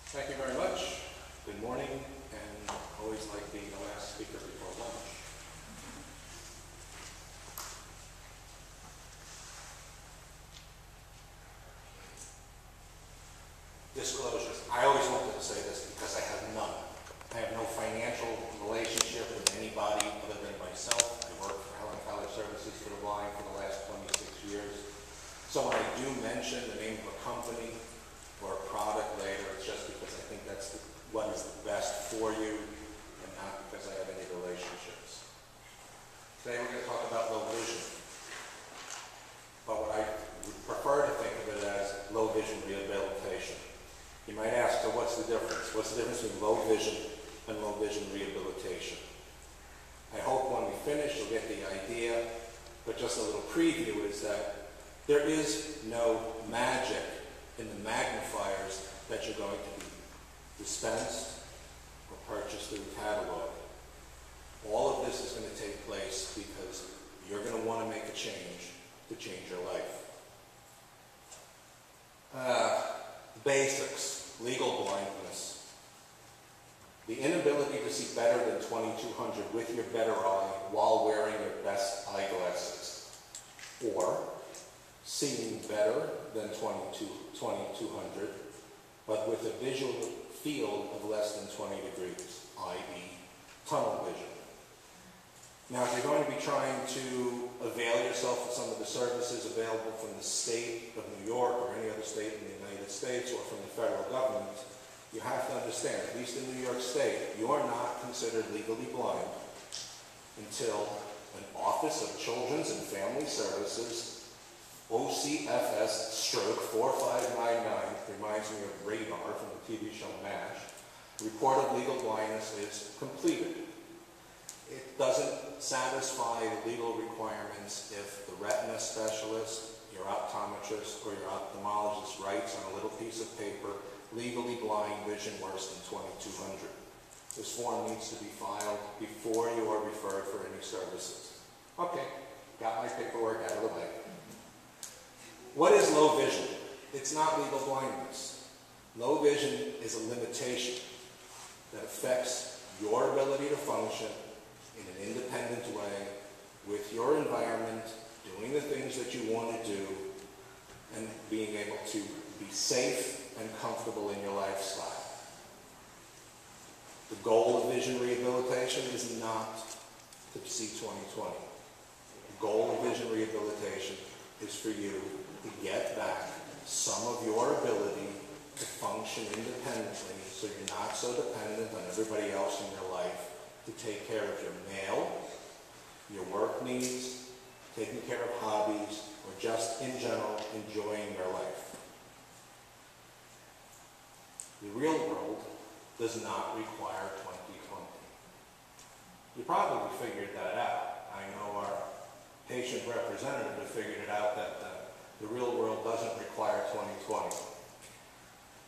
Thank you very much. Good morning, and always like being the last speaker before lunch. Disclosures. I always wanted to say this because I have none. I have no financial relationship with anybody other than myself. I worked for Helen College Services for the Blind for the last 26 years. So when I do mention the name of a company or a product later, it's just because I think that's what is the best for you and not because I have any relationships. Today we're going to talk about low vision, but what I would prefer to think of it as low vision rehabilitation. You might ask, so what's the difference? What's the difference between low vision and low vision rehabilitation? I hope when we finish you'll get the idea, but just a little preview is that there is no magic in the magnifiers that you're going to be dispensed or purchased through the catalog. All of this is going to take place because you're going to want to make a change to change your life. Basics, legal blindness. The inability to see better than 2200 with your better eye while wearing your best eyeglasses. Or seeing better than 2200 but with a visual field of less than 20 degrees, i.e. tunnel vision. Now, if you're going to be trying to avail yourself of some of the services available from the state of New York or any other state in the United States or from the federal government, you have to understand, at least in New York State, you are not considered legally blind until an Office of Children's and Family Services, OCFS/4599, reminds me of Radar from the TV show MASH, report of legal blindness is completed. It doesn't satisfy the legal requirements if the retina specialist, your optometrist, or your ophthalmologist writes on a little piece of paper, legally blind, vision worse than 2200. This form needs to be filed before you are referred for any services. Okay, got my paperwork out of the way. What is low vision? It's not legal blindness. Low vision is a limitation that affects your ability to function in an independent way with your environment, doing the things that you want to do, and being able to be safe and comfortable in your lifestyle. The goal of vision rehabilitation is not to see 20/20. The goal of vision rehabilitation is for you to get back some of your ability to function independently so you're not so dependent on everybody else in your life to take care of your mail, your work needs, taking care of hobbies, or just in general enjoying your life. The real world does not require 20/20. You probably figured that out. I know our patient representative has figured it out that the real world doesn't require 20/20.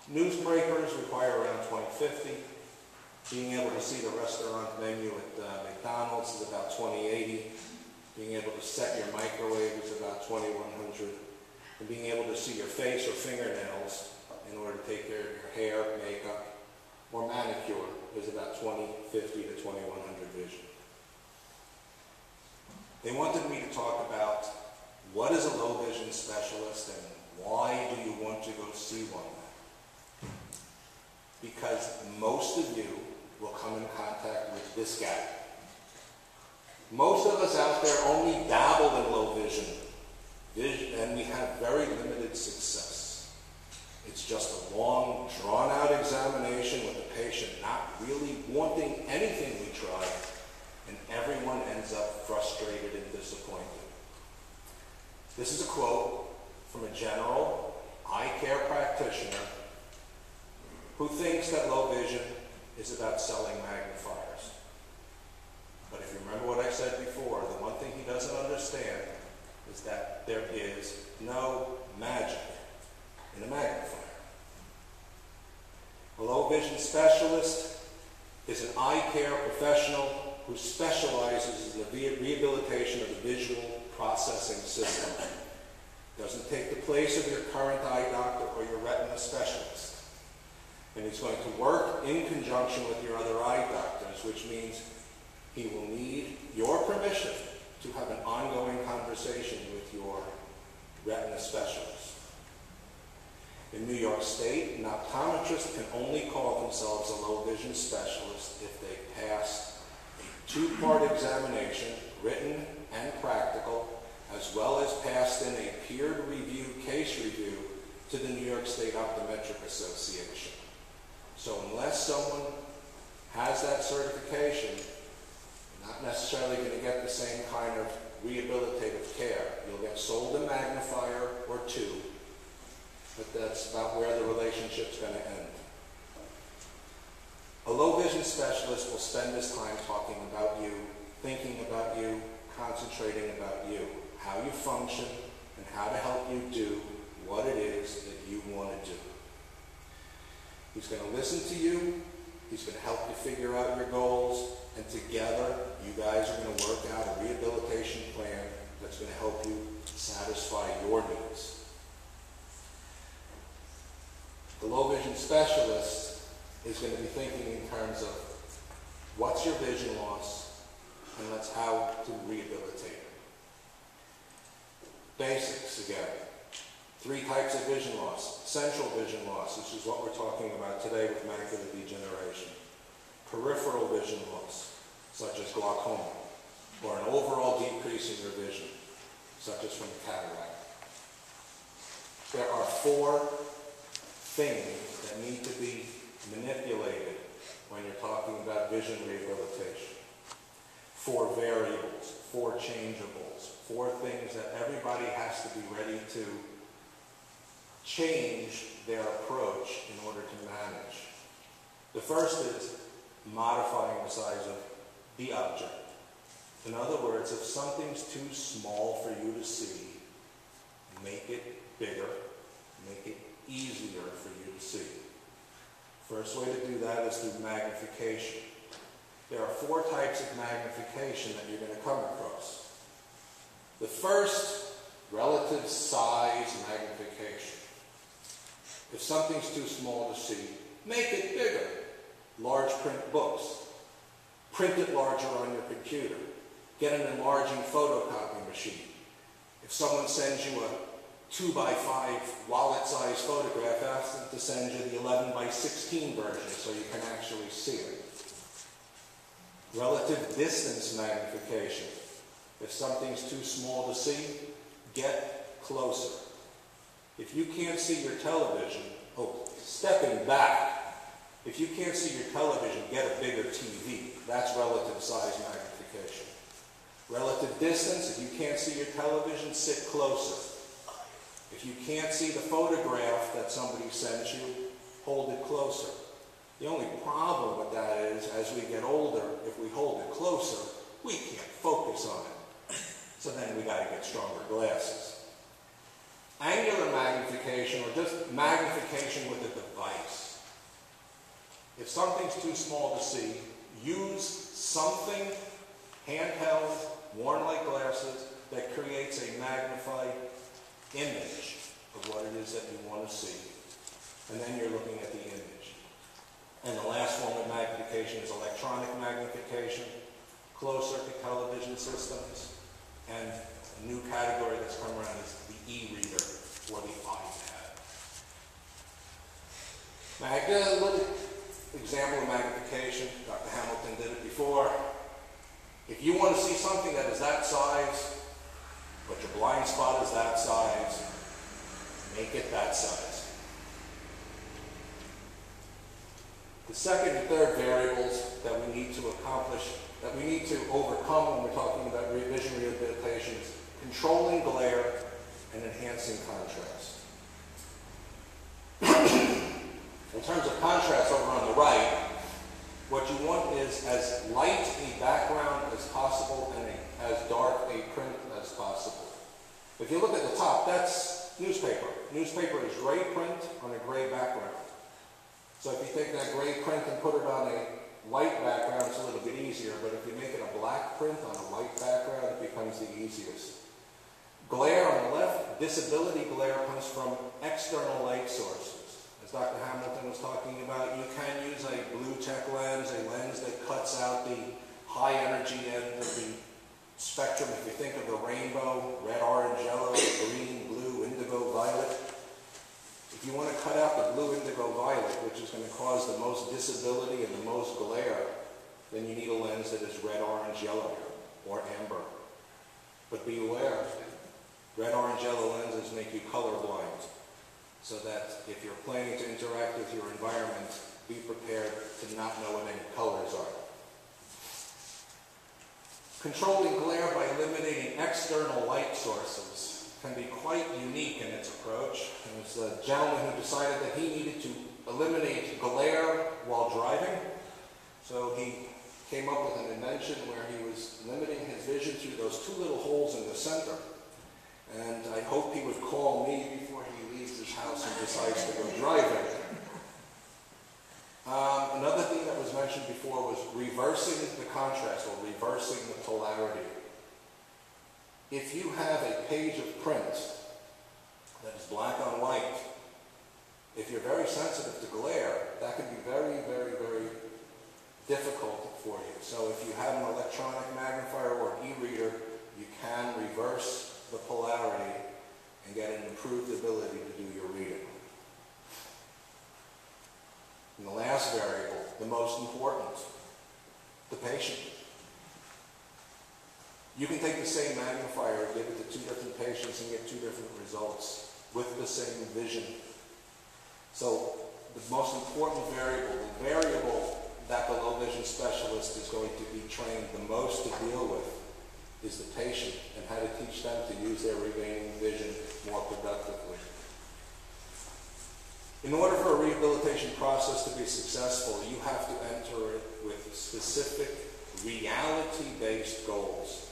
Newspapers require around 20/50. Being able to see the restaurant menu at McDonald's is about 20/80. Being able to set your microwave is about 2100. And being able to see your face or fingernails in order to take care of your hair, makeup, or manicure is about 20/50 to 2100 vision. They wanted me to talk about what is a low vision specialist and why do you want to go see one? Because most of you will come in contact with this guy. Most of us out there only dabble in low vision, and we have very limited success. It's just a long, drawn-out examination with the patient not really wanting anything we try, and everyone ends up frustrated and disappointed. This is a quote from a general eye care practitioner who thinks that low vision is about selling magnifiers. But if you remember what I said before, the one thing he doesn't understand is that there is no magic in a magnifier. A low vision specialist is an eye care professional who specializes in the rehabilitation of the visual processing system. Doesn't take the place of your current eye doctor or your retina specialist. And he's going to work in conjunction with your other eye doctors, which means he will need your permission to have an ongoing conversation with your retina specialist. In New York State, an optometrist can only call themselves a low vision specialist if they passed a 2-part examination, written and practical, as well as passed in a peer review case review to the New York State Optometric Association. So unless someone has that certification, you're not necessarily going to get the same kind of rehabilitative care. You'll get sold a magnifier or two, but that's about where the relationship's going to end. A low vision specialist will spend his time talking about you, thinking about you, concentrating about you, how you function, and how to help you do what it is that you want to do. He's going to listen to you, he's going to help you figure out your goals, and together you guys are going to work out a rehabilitation plan that's going to help you satisfy your needs. The low vision specialist is going to be thinking in terms of what's your vision loss and that's how to rehabilitate it. Basics again. 3 types of vision loss. Central vision loss, which is what we're talking about today with macular degeneration. Peripheral vision loss, such as glaucoma, or an overall decrease in your vision, such as from cataract. There are 4 things that need to be manipulated when you're talking about vision rehabilitation. 4 variables, 4 changeables, 4 things that everybody has to be ready to change their approach in order to manage. The first is modifying the size of the object. In other words, if something's too small for you to see, make it bigger, make it easier for you to see. First way to do that is through magnification. There are 4 types of magnification that you're going to come across. The first, relative size magnification. If something's too small to see, make it bigger. Large print books. Print it larger on your computer. Get an enlarging photocopy machine. If someone sends you a 2x5 wallet-sized photograph, ask them to send you the 11x16 version so you can actually see it. Relative distance magnification. If something's too small to see, get closer. If you can't see your television, stepping back, if you can't see your television, get a bigger TV. That's relative size magnification. Relative distance, if you can't see your television, sit closer. If you can't see the photograph that somebody sent you, hold it closer. The only problem with that is, as we get older, if we hold it closer, we can't focus on it. So then we got to get stronger glasses. Angular magnification, or just magnification with a device. If something's too small to see, use something handheld, worn like glasses, that creates a magnified image of what it is that you want to see. And then you're looking at the image. And the last form of magnification is electronic magnification, closer to television systems, and a new category that's come around is the e-reader or the iPad. A little example of magnification. Dr. Hamilton did it before. If you want to see something that is that size, but your blind spot is that size, make it that size. The second and third variables that we need to accomplish, that we need to overcome when we're talking about vision rehabilitation is controlling glare and enhancing contrast. In terms of contrast over on the right, what you want is as light a background as possible and as dark a print as possible. If you look at the top, that's newspaper. Newspaper is gray print on a gray background. So if you take that gray print and put it on a white background, it's a little bit easier, but if you make it a black print on a white background, it becomes the easiest. Glare on the left, disability glare comes from external light sources. As as Dr. Hamilton was talking about, you can use a blue tech lens, a lens that cuts out the high energy end of the spectrum. If you think of the rainbow, red, orange, yellow, green, blue, indigo, violet. If you want to cut out the blue, indigo, violet, which is going to cause the most disability and the most glare, then you need a lens that is red, orange, yellow, or amber. But be aware, red, orange, yellow lenses make you colorblind, so that if you're planning to interact with your environment, be prepared to not know what any colors are. Controlling glare by eliminating external light sources can be quite unique in its approach. There was a gentleman who decided that he needed to eliminate glare while driving, so he came up with an invention where he was limiting his vision through those two little holes in the center. And I hope he would call me before he leaves his house and decides to go driving. Another thing that was mentioned before was reversing the contrast, or reversing the polarity. If you have a page of print that is black on white, if you're very sensitive to glare, that can be very, very, very difficult for you. So if you have an electronic magnifier or an e-reader, you can reverse the polarity and get an improved ability to do your reading. And the last variable, the most important, the patient. You can take the same magnifier and give it to two different patients and get two different results with the same vision. So the most important variable, the variable that the low vision specialist is going to be trained the most to deal with, is the patient, and how to teach them to use their remaining vision more productively. In order for a rehabilitation process to be successful, you have to enter it with specific reality-based goals.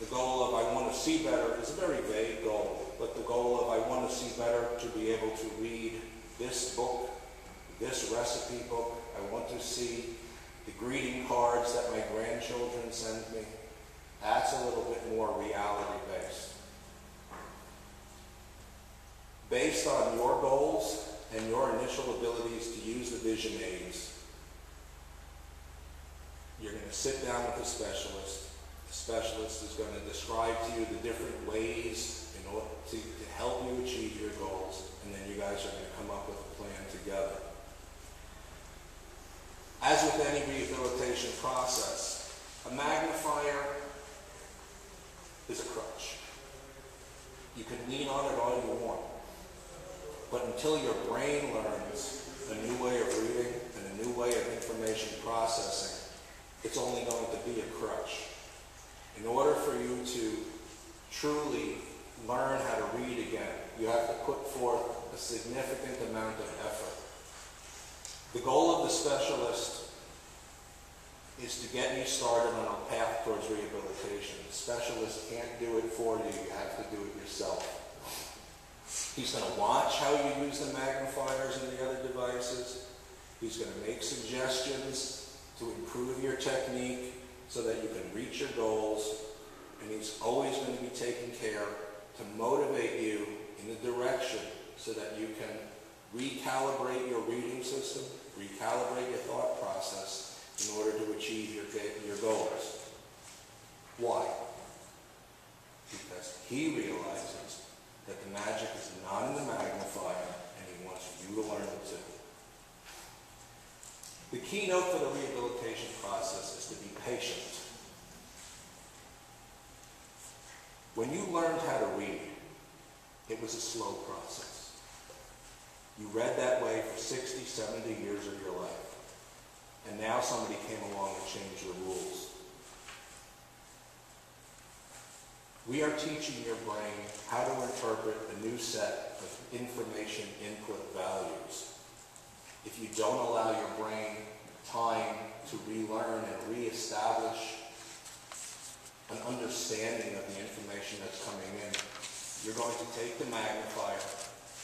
The goal of I want to see better is a very vague goal, but the goal of I want to see better to be able to read this book, this recipe book, I want to see the greeting cards that my grandchildren send me. That's a little bit more reality-based. Based on your goals and your initial abilities to use the vision aids, you're going to sit down with a specialist. The specialist is going to describe to you the different ways in order to help you achieve your goals, and then you guys are going to come up with a plan together. As with any rehabilitation process, a magnifier is a crutch. You can lean on it all you want, but until your brain learns a new way of reading and a new way of information processing, it's only going to be a crutch. In order for you to truly learn how to read again, you have to put forth a significant amount of effort. The goal of the specialist is to get you started on a path towards rehabilitation. The specialist can't do it for you. You have to do it yourself. He's going to watch how you use the magnifiers and the other devices. He's going to make suggestions to improve your technique so that you can reach your goals. And he's always going to be taking care to motivate you in the direction so that you can recalibrate your reading system, recalibrate your thought process in order to achieve your goals. Why? Because he realizes that the magic is not in the magnifier, and he wants you to learn it too. The keynote for the rehabilitation process is to be patient. When you learned how to read, it was a slow process. You read that way for 60, 70 years of your life. And now somebody came along and changed the rules. We are teaching your brain how to interpret a new set of information input values. If you don't allow your brain time to relearn and reestablish an understanding of the information that's coming in, you're going to take the magnifier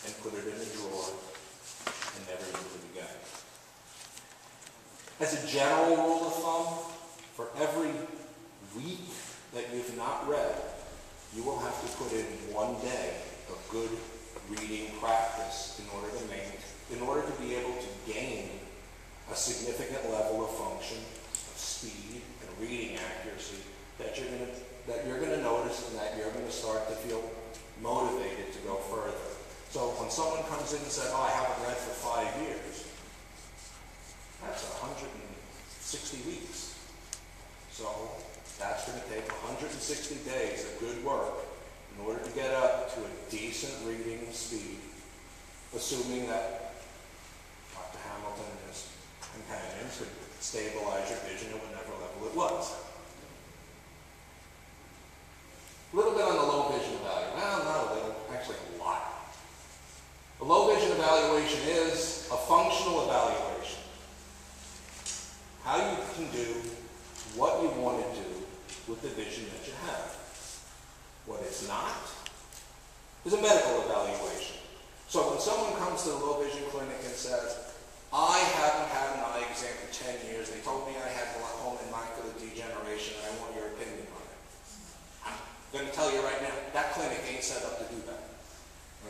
and put it in a drawer and never use it again. As a general rule of thumb, for every week that you've not read, you will have to put in 1 day of good reading practice in order to in order to be able to gain a significant level of function, of speed, and reading accuracy that you're going to notice and that you're going to start to feel motivated to go further. So when someone comes in and says, oh, I haven't read for 5 years, that's 160 weeks. So that's going to take 160 days of good work in order to get up to a decent reading speed, assuming that Dr. Hamilton and his companions could stabilize your vision at whatever level it was. A little bit on the low vision evaluation. Well, not a little, actually a lot. The low vision evaluation is a functional evaluation. How you can do what you want to do with the vision that you have. What it's not is a medical evaluation. So when someone comes to the low vision clinic and says, I haven't had an eye exam for 10 years, they told me I had glaucoma and macular degeneration, and I want your opinion on it. I'm going to tell you right now, that clinic ain't set up to do that.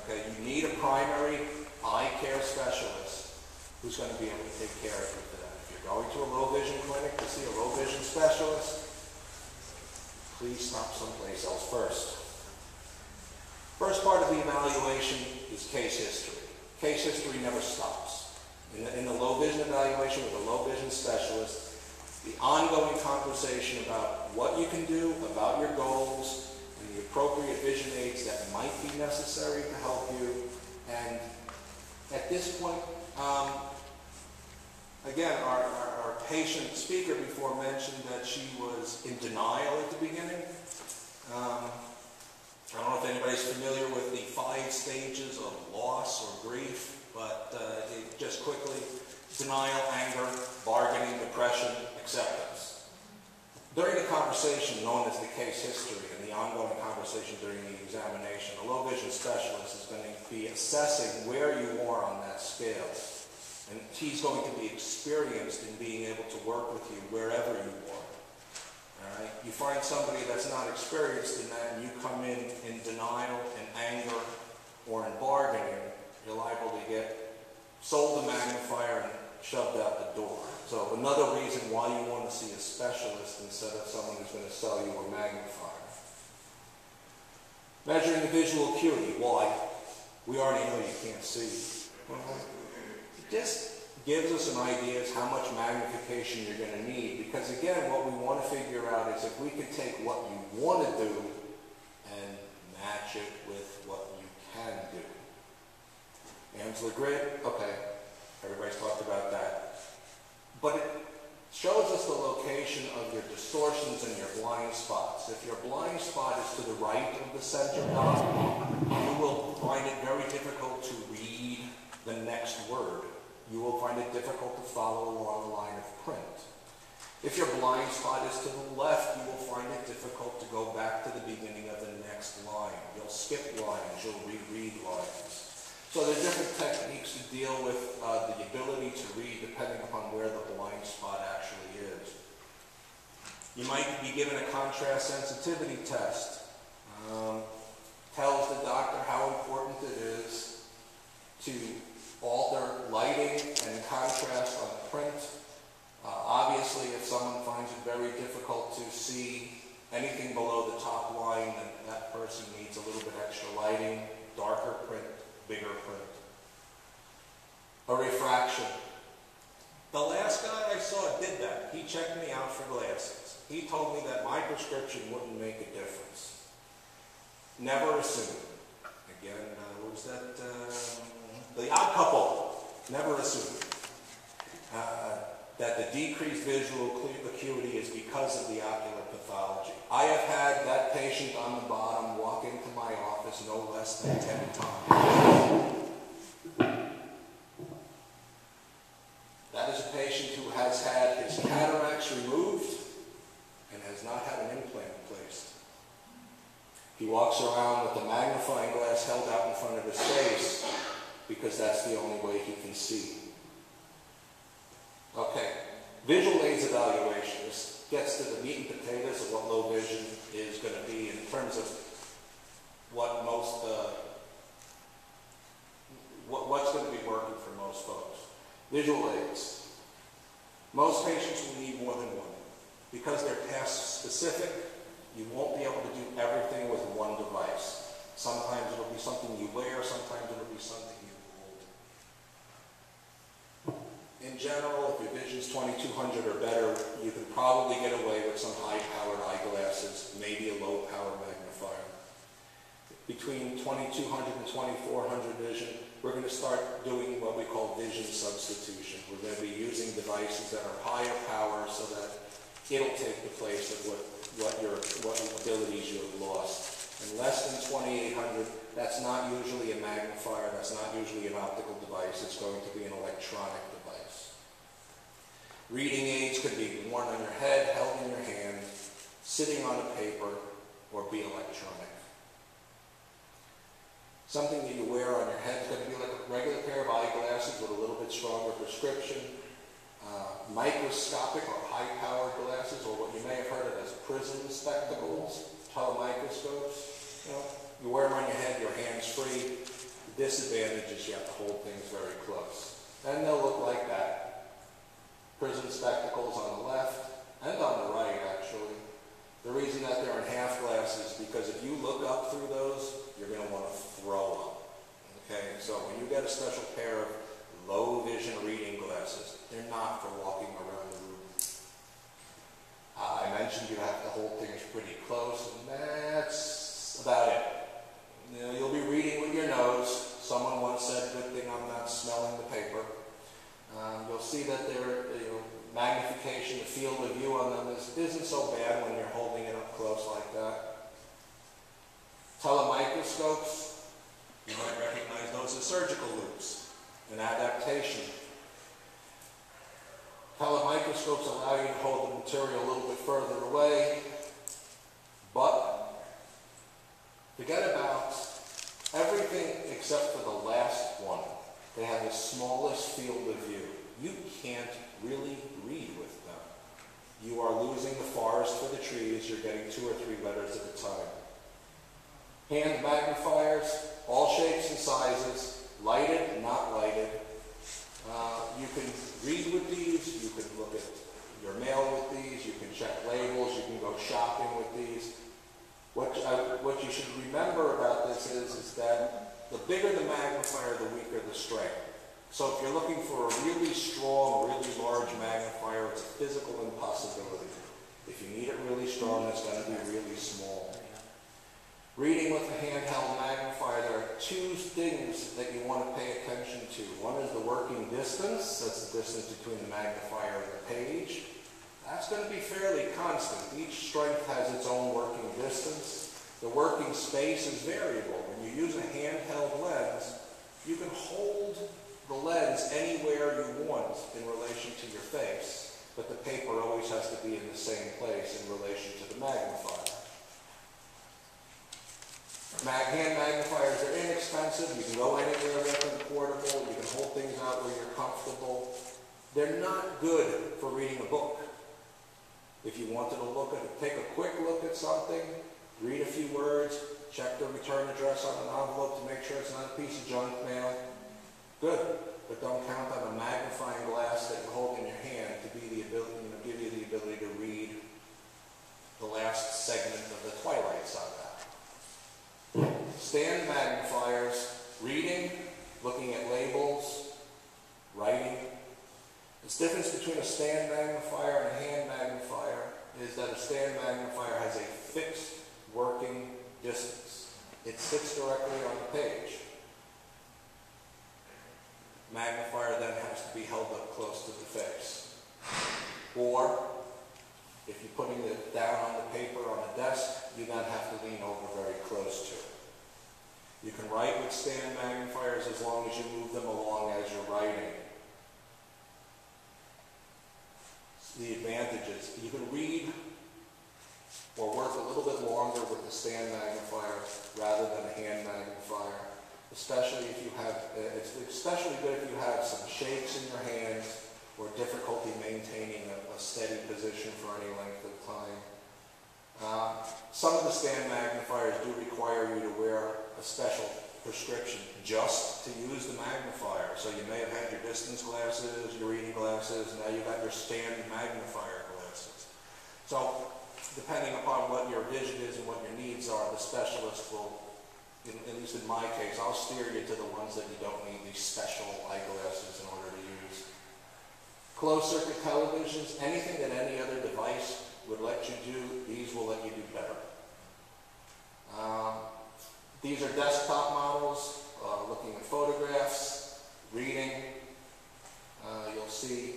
Okay, you need a primary eye care specialist who's going to be able to take care of you for that. If you're going to a low vision clinic to see a low vision specialist, please stop someplace else first. First part of the evaluation is case history. Case history never stops. In the low vision evaluation with a low vision specialist, the ongoing conversation about what you can do, about your goals, and the appropriate vision aids that might be necessary to help you. And at this point, again, our patient speaker before mentioned that she was in denial at the beginning. I don't know if anybody's familiar with the 5 stages of loss or grief, but just quickly, denial, anger, bargaining, depression, acceptance. During the conversation known as the case history and the ongoing conversation during the examination, a low vision specialist is going to be assessing where you are on that scale. And he's going to be experienced in being able to work with you wherever you are. All right? You find somebody that's not experienced in that and you come in denial and anger or in bargaining, you're liable to get sold a magnifier and shoved out the door. So another reason why you want to see a specialist instead of someone who's going to sell you a magnifier. Measuring the visual acuity. Why? We already know you can't see. It just gives us an idea as how much magnification you're going to need. Because again, what we want to figure out is if we can take what you want to do and match it with what you can do. Amsler grid, okay, everybody's talked about that. But it shows us the location of your distortions and your blind spots. If your blind spot is to the right of the center dot, you will find it very difficult to read the next word. You will find it difficult to follow along the line of print. If your blind spot is to the left, you will find it difficult to go back to the beginning of the next line. You'll skip lines, you'll reread lines. So there are different techniques to deal with the ability to read depending upon where the blind spot actually is. You might be given a contrast sensitivity test. Tells the doctor how important it is to alter lighting and contrast on print. Obviously, if someone finds it very difficult to see anything below the top line, then that person needs a little bit extra lighting, darker print, bigger print. A refraction. The last guy I saw did that. He checked me out for glasses. He told me that my prescription wouldn't make a difference. Never assume. Again, what was that? The odd couple. Never assume. That the decreased visual acuity is because of the ocular pathology. I have had that patient on the bottom walk into my office no less than 10 times. That is a patient who has had his cataracts removed and has not had an implant placed. He walks around with a magnifying glass held out in front of his face because that's the only way he can see. Okay, visual aids evaluation. This gets to the meat and potatoes of what low vision is going to be in terms of what most, what's going to be working for most Visual aids. Most patients will need more than one. Because they're task specific, you won't be able to do everything with one device. Sometimes it'll be something you wear, sometimes it'll be something you hold. In general, if your vision's 2200 or better, you can probably get away with some high-powered eyeglasses, maybe a low-power magnifier. Between 2200 and 2400 vision, we're going to start doing what we call vision substitution. We're going to be using devices that are higher power so that it'll take the place of what abilities you have lost. And less than 2800, that's not usually a magnifier, that's not usually an optical device, it's going to be an electronic device. Reading aids could be worn on your head, held in your hand, sitting on a paper, or be electronic. Something that you wear on your head is going to be like a regular pair of eyeglasses with a little bit stronger prescription. Microscopic or high-powered glasses, or what you may have heard of as prism spectacles, telemicroscopes. You wear them on your head, your hands free. The disadvantage is you have to hold things very close. And they'll look like that. Prism spectacles on the left and on the right, actually. The reason that they're in half glasses is because if you look up through those, you're going to want to throw up. Okay, so when you get a special pair of low vision reading glasses, they're not for walking around the room. I mentioned you have to hold things pretty close, and that's about it. You'll be reading with your nose. Someone once said, "Good thing I'm not smelling the paper." You'll see that their magnification, the field of view on them isn't so bad when you're holding it up close like that. Telemicroscopes, you might recognize those as surgical loops, an adaptation. Telemicroscopes allow you to hold the material a little bit further away, but forget about everything except for the last one. They have the smallest field of view. You can't really read with them. You are losing the forest for the trees. You're getting 2 or 3 letters at a time. Hand magnifiers, all shapes and sizes, lighted, not lighted. You can read with these. You can look at your mail with these. You can check labels. You can go shopping with these. What you should remember about this is that the bigger the magnifier, the weaker the strength. So if you're looking for a really strong, really large magnifier, it's a physical impossibility. If you need it really strong, it's going to be really small. Reading with a handheld magnifier, there are 2 things that you want to pay attention to. One is the working distance. That's the distance between the magnifier and the page. That's going to be fairly constant. Each strength has its own working distance. The working space is variable. When you use a handheld lens, you can hold the lens anywhere you want in relation to your face, but the paper always has to be in the same place in relation to the magnifier. Hand magnifiers are inexpensive. You can go anywhere with them, portable. You can hold things out where you're comfortable. They're not good for reading a book. If you wanted to take a quick look at something, read a few words, check the return address on an envelope to make sure it's not a piece of junk mail, good. But don't count on a magnifying glass that you hold in your hand to be the ability, give you the ability to read the last segment of the Twilight Saga. Stand magnifiers, reading, looking at labels, writing. The difference between a stand magnifier and a hand magnifier is that a stand magnifier has a fixed working distance. It sits directly on the page. Magnifier then has to be held up close to the face. Or, if you're putting it down on the paper on the desk, you then have to lean over very close to it. You can write with stand magnifiers as long as you move them along as you're writing. The advantages, you can read or work a little bit longer with the stand magnifier rather than a hand magnifier, especially if you have, it's especially good if you have some shakes in your hands or difficulty maintaining a steady position for any length of time. Some of the stand magnifiers do require you to wear a special prescription just to use the magnifier. So you may have had your distance glasses, your reading glasses, now you got your standard magnifier glasses. So depending upon what your vision is and what your needs are, the specialist will, at least in my case, I'll steer you to the ones that you don't need these special eyeglasses in order to use. Closed circuit televisions, anything that any other device would let you do, these will let you do better. These are desktop models, looking at photographs, reading. You'll see,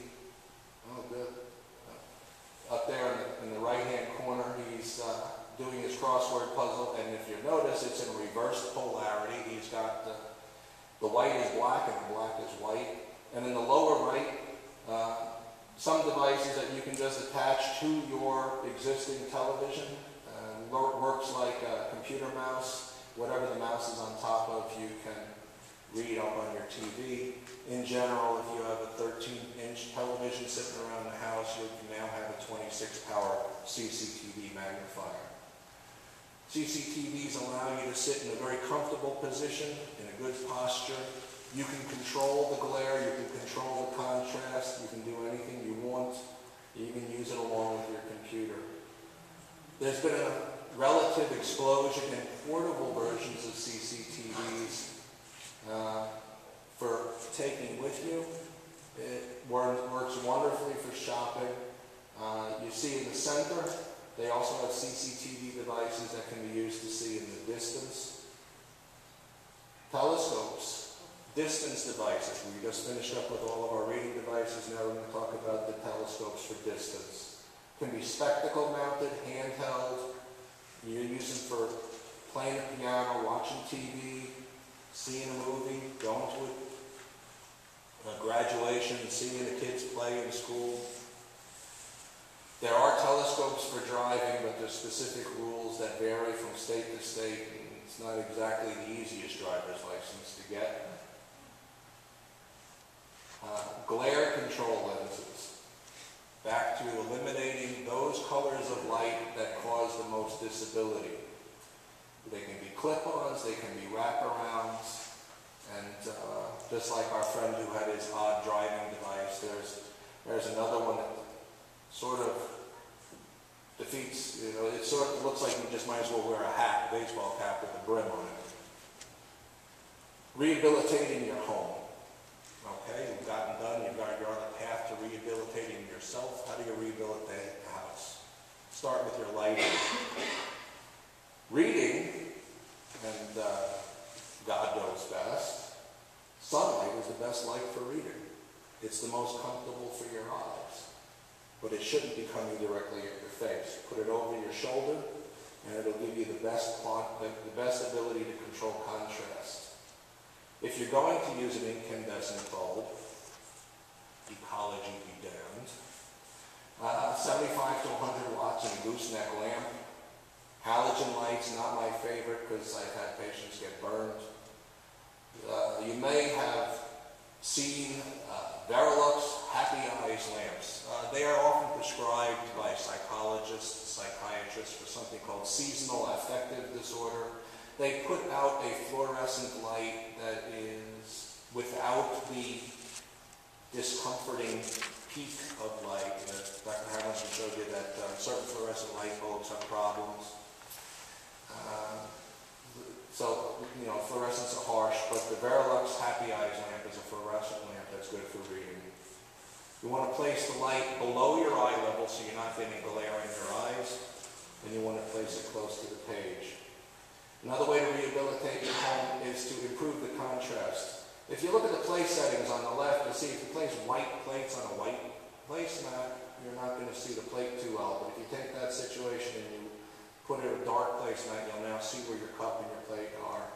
up there in the right-hand corner, he's doing his crossword puzzle, and if you notice, it's in reverse polarity. He's got the white is black and the black is white. And in the lower right, some devices that you can just attach to your existing television. Works like a computer mouse. Whatever the mouse is on top of, you can read up on your TV. In general, if you have a 13-inch television sitting around the house, you can now have a 26-power CCTV magnifier. CCTVs allow you to sit in a very comfortable position, in a good posture. You can control the glare, you can control the contrast, you can do anything you want. You can use it along with your computer. There's been a relative explosion in portable versions of CCTVs for taking with you. It works wonderfully for shopping. You see in the center, they also have CCTV devices that can be used to see in the distance. Telescopes, distance devices. We just finished up with all of our reading devices. Now we're going to talk about the telescopes for distance. Can be spectacle mounted, handheld. You use them for playing the piano, watching TV, seeing a movie, going to a graduation, and seeing the kids play in school. There are telescopes for driving, but there's specific rules that vary from state to state, and it's not exactly the easiest driver's license to get. Glare control lenses. Back to eliminating those colors of light that cause the most disability. They can be clip-ons, they can be wraparounds, and just like our friend who had his odd driving device, there's another one that sort of defeats, it sort of looks like you just might as well wear a hat, a baseball cap with a brim on it. Rehabilitating your home. Okay, you've gotten done, you're on the path to rehabilitating yourself. How do you rehabilitate the house? Start with your lighting. Reading, and God knows best, sunlight is the best light for reading. It's the most comfortable for your eyes. But it shouldn't be coming directly at your face. Put it over your shoulder, and it'll give you the best ability to control contrast. If you're going to use an incandescent bulb, ecology be damned, 75 to 100 watts in a gooseneck lamp. Halogen lights, not my favorite because I've had patients get burned. You may have seen Verilux Happy Eyes lamps. They are often prescribed by psychologists, psychiatrists for something called seasonal affective disorder. They put out a fluorescent light that is without the discomforting peak of light. Dr. Harrison showed you that certain fluorescent light bulbs have problems. Fluorescents are harsh, but the Verilux Happy Eyes lamp is a fluorescent lamp that's good for reading. You want to place the light below your eye level so you're not getting glare in your eyes, and you want to place it close to the page. Another way to rehabilitate your home is to improve the contrast. If you look at the place settings on the left, you'll see if you place white plates on a white placemat, you're not going to see the plate too well. But if you take that situation and you put it in a dark placemat, you'll now see where your cup and your plate are.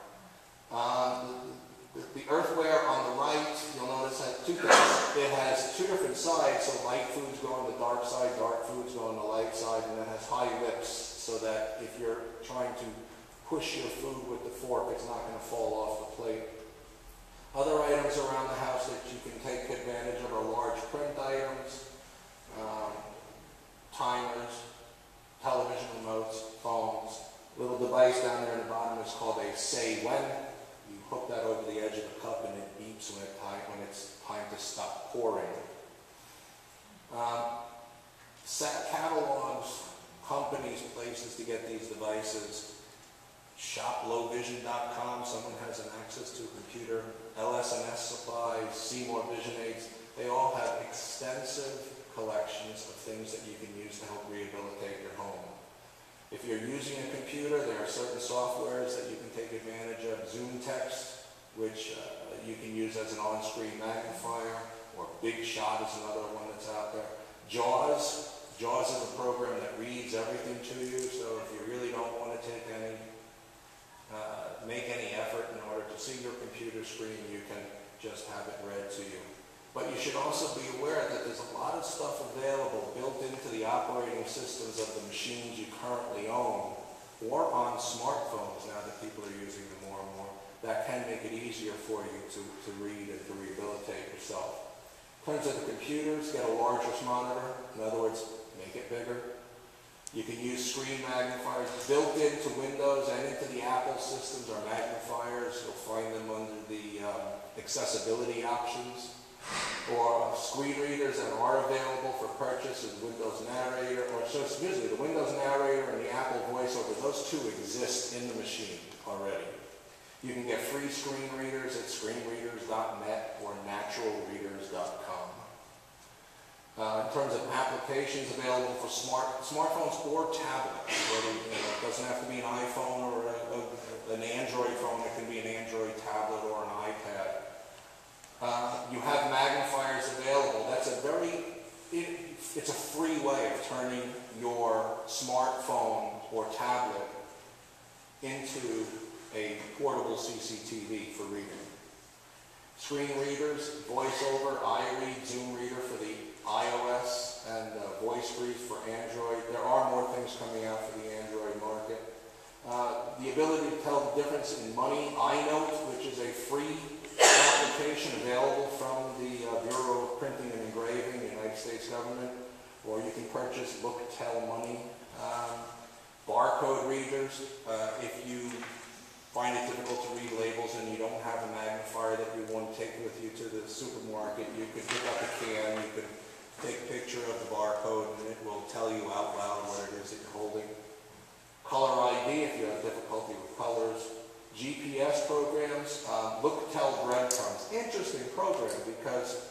The earthware on the right, you'll notice that two things. It has two different sides, so light foods go on the dark side, dark foods go on the light side, and it has high lips so that if you're trying to push your food with the fork, it's not going to fall off the plate. Other items around the house that you can take advantage of are large print items, timers, television remotes, phones. Little device down there in the bottom is called a say when. You edge of the cup and it beeps when it's time to stop pouring. Catalogs, companies, places to get these devices. ShopLowVision.com, someone has an access to a computer. LS&S Supplies, Seymour Vision Aids, they all have extensive collections of things that you can use to help rehabilitate your home. If you're using a computer, there are certain softwares that you can take advantage of. Zoom Text, which you can use as an on-screen magnifier, or Big Shot is another one that's out there. JAWS is a program that reads everything to you, so if you really don't want to take make any effort in order to see your computer screen, you can just have it read to you. But you should also be aware that there's a lot of stuff available built into the operating systems of the machines you currently own, or on smartphones now that people are using them more and more, that can make it easier for you to read and to rehabilitate yourself. In terms of the computers, get a larger monitor. In other words, make it bigger. You can use screen magnifiers. Built into Windows and into the Apple systems are magnifiers. You'll find them under the accessibility options. Or screen readers that are available for purchase is Windows Narrator, or so excuse me, the Windows Narrator and the Apple VoiceOver, those two exist in the machine already. You can get free screen readers at screenreaders.net or naturalreaders.com. In terms of applications available for smartphones or tablets, it doesn't have to be an iPhone or an Android phone, it can be an Android tablet or an iPad. You have magnifiers available. That's it's a free way of turning your smartphone or tablet into a portable CCTV for reading. Screen readers, VoiceOver, iRead, Zoom Reader for the iOS, and VoiceBreeze for Android. There are more things coming out for the Android market. The ability to tell the difference in money. iNote, which is a free application available from the Bureau of Printing and Engraving, the United States government, or you can purchase Look Tell Money. Barcode readers, if you find it difficult to read labels and you don't have a magnifier that you want to take with you to the supermarket, you can pick up a can, you can take a picture of the barcode, and it will tell you out loud what it is that you're holding. Color ID, if you have difficulty with colors. GPS programs, Look Tell Breadcrumbs. Interesting program because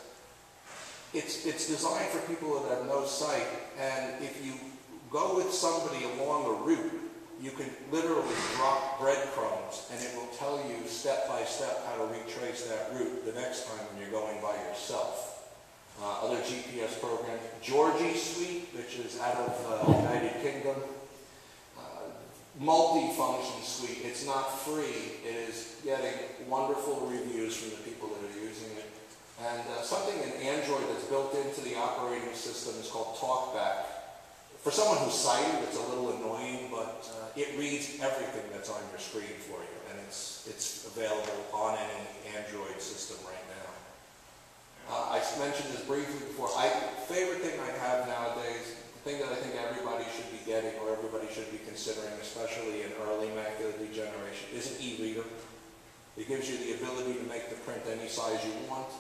it's designed for people that have no sight, and if you go with somebody along a route, you can literally drop breadcrumbs and it will tell you step by step how to retrace that route the next time when you're going by yourself. Other GPS programs, Georgie Suite, which is out of the United Kingdom. Multi-function suite. It's not free. It is getting wonderful reviews from the people that are using it. And something in Android that's built into the operating system is called TalkBack. For someone who's sighted, it's a little annoying, but it reads everything that's on your screen for you, and it's available on any Android system right now. I mentioned this briefly before. Favorite thing I have nowadays, the thing that I think everybody should be getting or everybody should be considering, especially in early macular degeneration, is an e-reader. It gives you the ability to make the print any size you want.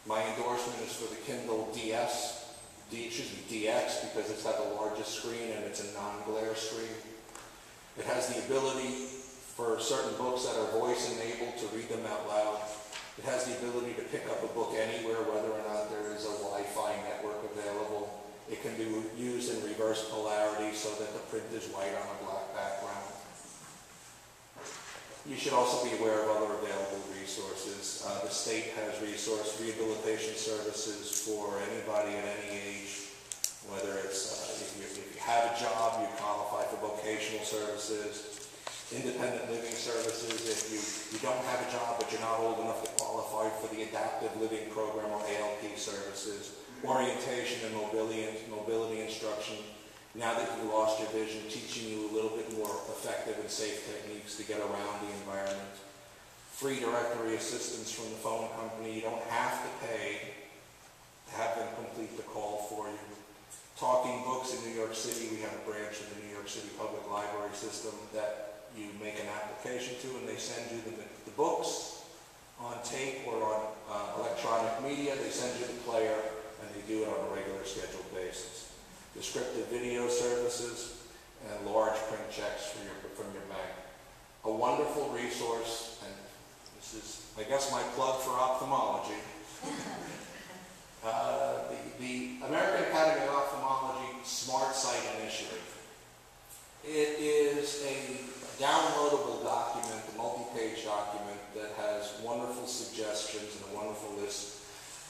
My endorsement is for the Kindle DX because it's got the largest screen and it's a non-glare screen. It has the ability for certain books that are voice-enabled to read them out loud. It has the ability to pick up a book anywhere, whether or not there is a Wi-Fi network available. It can be used in reverse polarity so that the print is white on a black background. You should also be aware of other available resources. The state has rehabilitation services for anybody at any age, whether it's if you have a job, you qualify for vocational services, independent living services. If you don't have a job but you're not old enough to qualify for the adaptive living program or ALP services, orientation and mobility instruction. Now that you've lost your vision, teaching you a little bit more effective and safe techniques to get around the environment. Free directory assistance from the phone company. You don't have to pay to have them complete the call for you. Talking books in New York City, we have a branch of the New York City Public Library System that you make an application to, and they send you the books on tape or on electronic media. They send you the player, and they do it on a regular scheduled basis. Descriptive video services and large print checks from your bank. A wonderful resource, and this is, I guess, my plug for ophthalmology. The American Academy of Ophthalmology Smart Sight Initiative. It is a downloadable document, a multi-page document that has wonderful suggestions and a wonderful list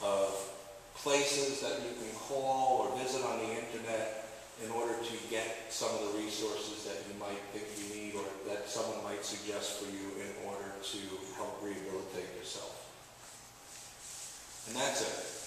of places that you can call or visit on the internet in order to get some of the resources that you might think you need or that someone might suggest for you in order to help rehabilitate yourself. And that's it.